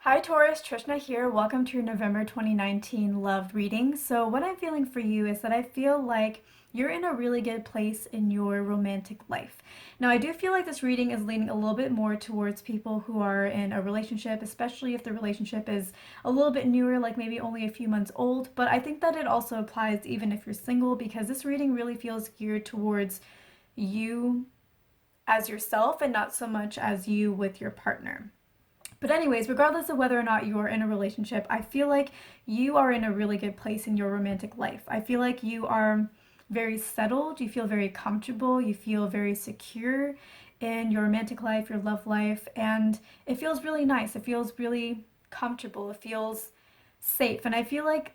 Hi Taurus, Trishna here. Welcome to your November 2019 love reading. So, what I'm feeling for you is that I feel like you're in a really good place in your romantic life. Now, I do feel like this reading is leaning a little bit more towards people who are in a relationship, especially if the relationship is a little bit newer, like maybe only a few months old. But I think that it also applies even if you're single because this reading really feels geared towards you as yourself and not so much as you with your partner. But, anyways, regardless of whether or not you're in a relationship, I feel like you are in a really good place in your romantic life. I feel like you are very settled, you feel very comfortable, you feel very secure in your romantic life, your love life, and it feels really nice. It feels really comfortable, it feels safe. And I feel like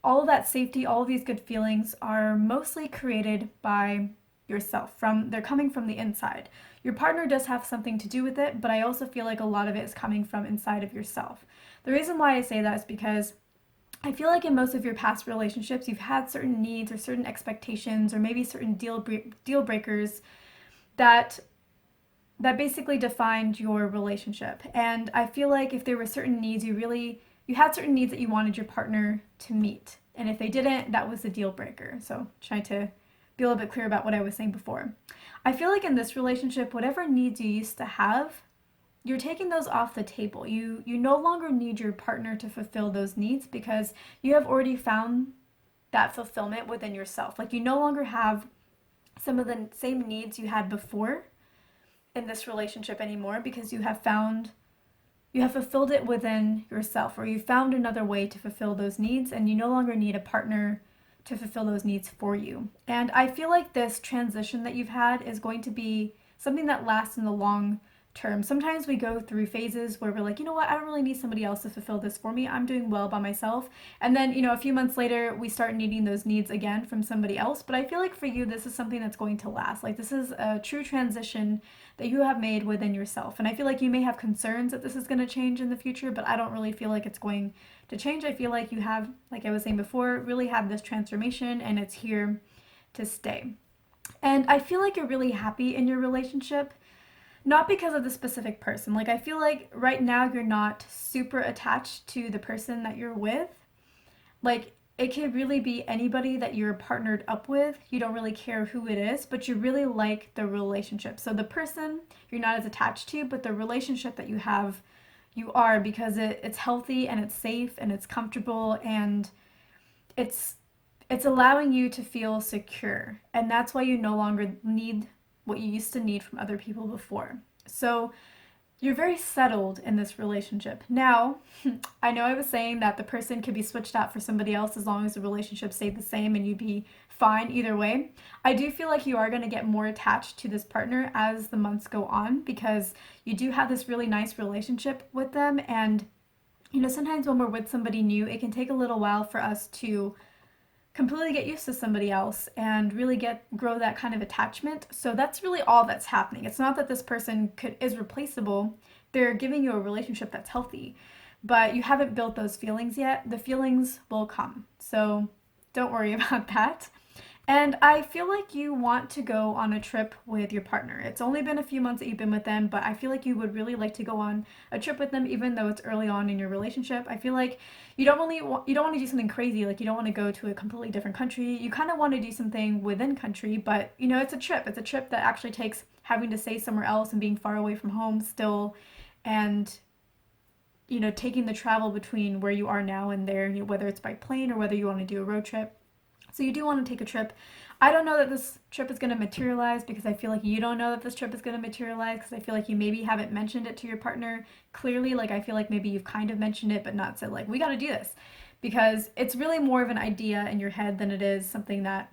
all of that safety, all of these good feelings are mostly created by yourself. They're coming from the inside. Your partner does have something to do with it, but I also feel like a lot of it is coming from inside of yourself. The reason why I say that is because I feel like in most of your past relationships, you've had certain needs or certain expectations or maybe certain deal breakers that basically defined your relationship. And I feel like if there were certain needs you had certain needs that you wanted your partner to meet. And if they didn't, that was a deal breaker. So trying to be a little bit clear about what I was saying before. I feel like in this relationship, whatever needs you used to have, you're taking those off the table. You no longer need your partner to fulfill those needs because you have already found that fulfillment within yourself. Like you no longer have some of the same needs you had before in this relationship anymore because you have fulfilled it within yourself, or you found another way to fulfill those needs, and you no longer need a partner to fulfill those needs for you. And I feel like this transition that you've had is going to be something that lasts in the long term. Sometimes we go through phases where we're like, you know what, I don't really need somebody else to fulfill this for me. I'm doing well by myself. And then, a few months later, we start needing those needs again from somebody else. But I feel like for you, this is something that's going to last. Like, this is a true transition that you have made within yourself. And I feel like you may have concerns that this is going to change in the future, but I don't really feel like it's going to change. I feel like you have, like I was saying before, really had this transformation and it's here to stay. And I feel like you're really happy in your relationship, not because of the specific person. Like, I feel like right now you're not super attached to the person that you're with. Like, it could really be anybody that you're partnered up with. You don't really care who it is, but you really like the relationship. So the person you're not as attached to, but the relationship that you have, you are, because it's healthy and it's safe and it's comfortable and it's it's allowing you to feel secure. And that's why you no longer need what you used to need from other people before. So you're very settled in this relationship. Now, I know I was saying that the person could be switched out for somebody else as long as the relationship stayed the same and you'd be fine either way. I do feel like you are going to get more attached to this partner as the months go on because you do have this really nice relationship with them. And, sometimes when we're with somebody new, it can take a little while for us to completely get used to somebody else and really grow that kind of attachment. So that's really all that's happening. It's not that this person is replaceable. They're giving you a relationship that's healthy, but you haven't built those feelings yet. The feelings will come. So don't worry about that. And I feel like you want to go on a trip with your partner. It's only been a few months that you've been with them, but I feel like you would really like to go on a trip with them, even though it's early on in your relationship. I feel like you don't want to do something crazy. Like, you don't want to go to a completely different country. You kind of want to do something within country, but it's a trip. It's a trip that actually takes having to stay somewhere else and being far away from home still, and taking the travel between where you are now and there, whether it's by plane or whether you want to do a road trip. So you do want to take a trip. I don't know that this trip is going to materialize because I feel like you don't know that this trip is going to materialize because I feel like you maybe haven't mentioned it to your partner clearly. Like, I feel like maybe you've kind of mentioned it but not said, like, we got to do this, because it's really more of an idea in your head than it is something that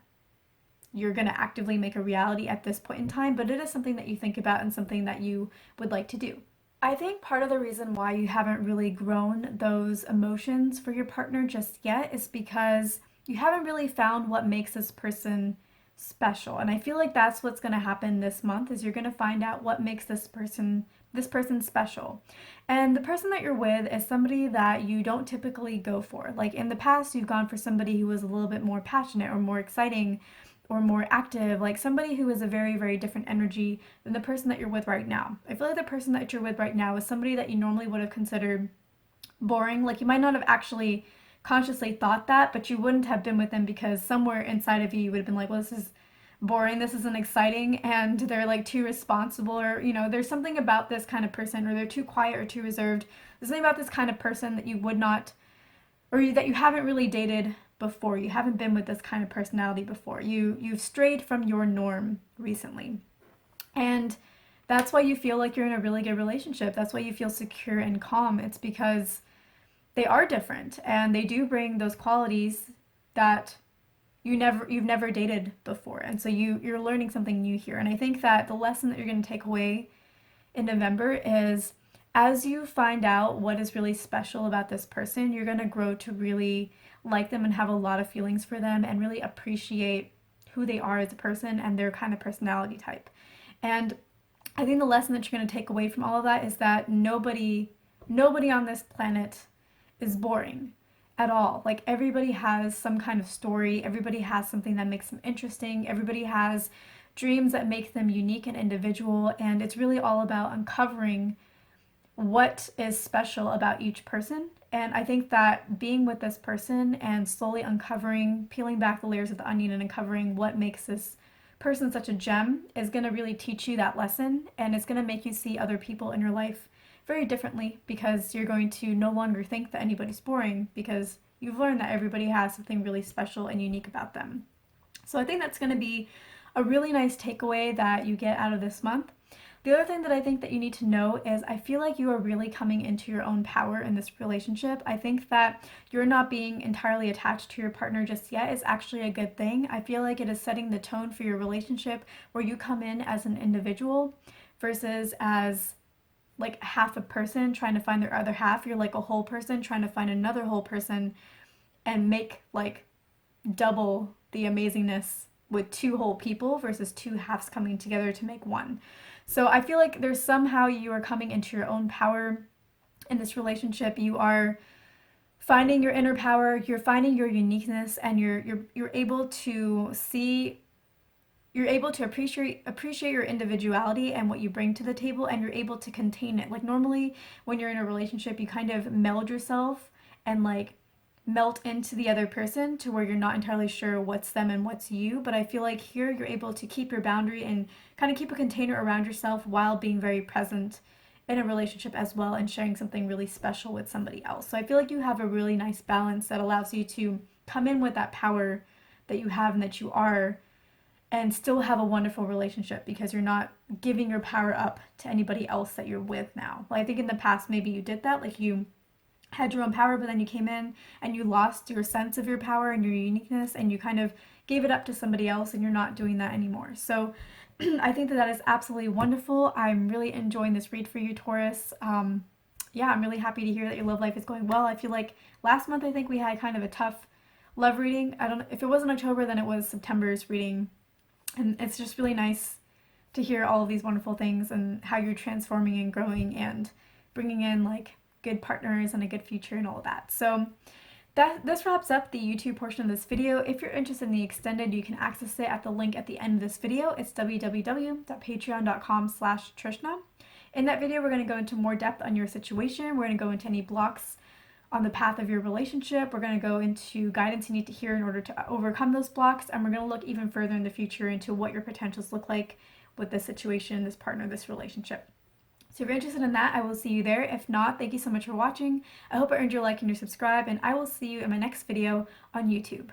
you're going to actively make a reality at this point in time, but it is something that you think about and something that you would like to do. I think part of the reason why you haven't really grown those emotions for your partner just yet is because you haven't really found what makes this person special. And I feel like that's what's going to happen this month, is you're going to find out what makes this person special. And the person that you're with is somebody that you don't typically go for. Like, in the past, you've gone for somebody who was a little bit more passionate or more exciting or more active, like somebody who is a very, very different energy than the person that you're with right now. I feel like the person that you're with right now is somebody that you normally would have considered boring. Like you might not have actually consciously thought that, but you wouldn't have been with them because somewhere inside of you, you would have been like, well, this is boring, this isn't exciting, and they're like too responsible, or there's something about this kind of person, or they're too quiet or too reserved. There's something about this kind of person that you would not, or that you haven't really dated before. You haven't been with this kind of personality before. You've strayed from your norm recently. And that's why you feel like you're in a really good relationship. That's why you feel secure and calm. It's because they are different and they do bring those qualities that you've never dated before. And so you're learning something new here. And I think that the lesson that you're going to take away in November is, as you find out what is really special about this person, you're going to grow to really like them and have a lot of feelings for them and really appreciate who they are as a person and their kind of personality type. And I think the lesson that you're going to take away from all of that is that nobody on this planet is boring at all. Like everybody has some kind of story, everybody has something that makes them interesting, everybody has dreams that make them unique and individual, and it's really all about uncovering what is special about each person. And I think that being with this person and slowly uncovering, peeling back the layers of the onion and uncovering what makes this person such a gem is going to really teach you that lesson, and it's going to make you see other people in your life very differently, because you're going to no longer think that anybody's boring because you've learned that everybody has something really special and unique about them. So I think that's going to be a really nice takeaway that you get out of this month. The other thing that I think that you need to know is I feel like you are really coming into your own power in this relationship. I think that you're not being entirely attached to your partner just yet is actually a good thing. I feel like it is setting the tone for your relationship where you come in as an individual versus as like half a person trying to find their other half. You're like a whole person trying to find another whole person and make like double the amazingness with two whole people versus two halves coming together to make one. So I feel like there's somehow you are coming into your own power in this relationship. You are finding your inner power, you're finding your uniqueness, and you're able to see, you're able to appreciate your individuality and what you bring to the table, and you're able to contain it. Like normally when you're in a relationship, you kind of meld yourself and like melt into the other person to where you're not entirely sure what's them and what's you. But I feel like here you're able to keep your boundary and kind of keep a container around yourself while being very present in a relationship as well and sharing something really special with somebody else. So I feel like you have a really nice balance that allows you to come in with that power that you have and that you are, and still have a wonderful relationship because you're not giving your power up to anybody else that you're with now. Like I think in the past maybe you did that, like you had your own power, but then you came in and you lost your sense of your power and your uniqueness and you kind of gave it up to somebody else, and you're not doing that anymore. So I think that that is absolutely wonderful. I'm really enjoying this read for you, Taurus. Yeah, I'm really happy to hear that your love life is going well. I feel like last month I think we had kind of a tough love reading. I don't know if it wasn't October, then it was September's reading. And it's just really nice to hear all of these wonderful things and how you're transforming and growing and bringing in like good partners and a good future and all of that. So this wraps up the YouTube portion of this video. If you're interested in the extended, you can access it at the link at the end of this video. It's www.patreon.com/Trishna. In that video, we're going to go into more depth on your situation. We're going to go into any blocks on the path of your relationship. We're going to go into guidance you need to hear in order to overcome those blocks. And we're going to look even further in the future into what your potentials look like with this situation, this partner, this relationship. So if you're interested in that, I will see you there. If not, thank you so much for watching. I hope I earned your like and your subscribe, and I will see you in my next video on YouTube.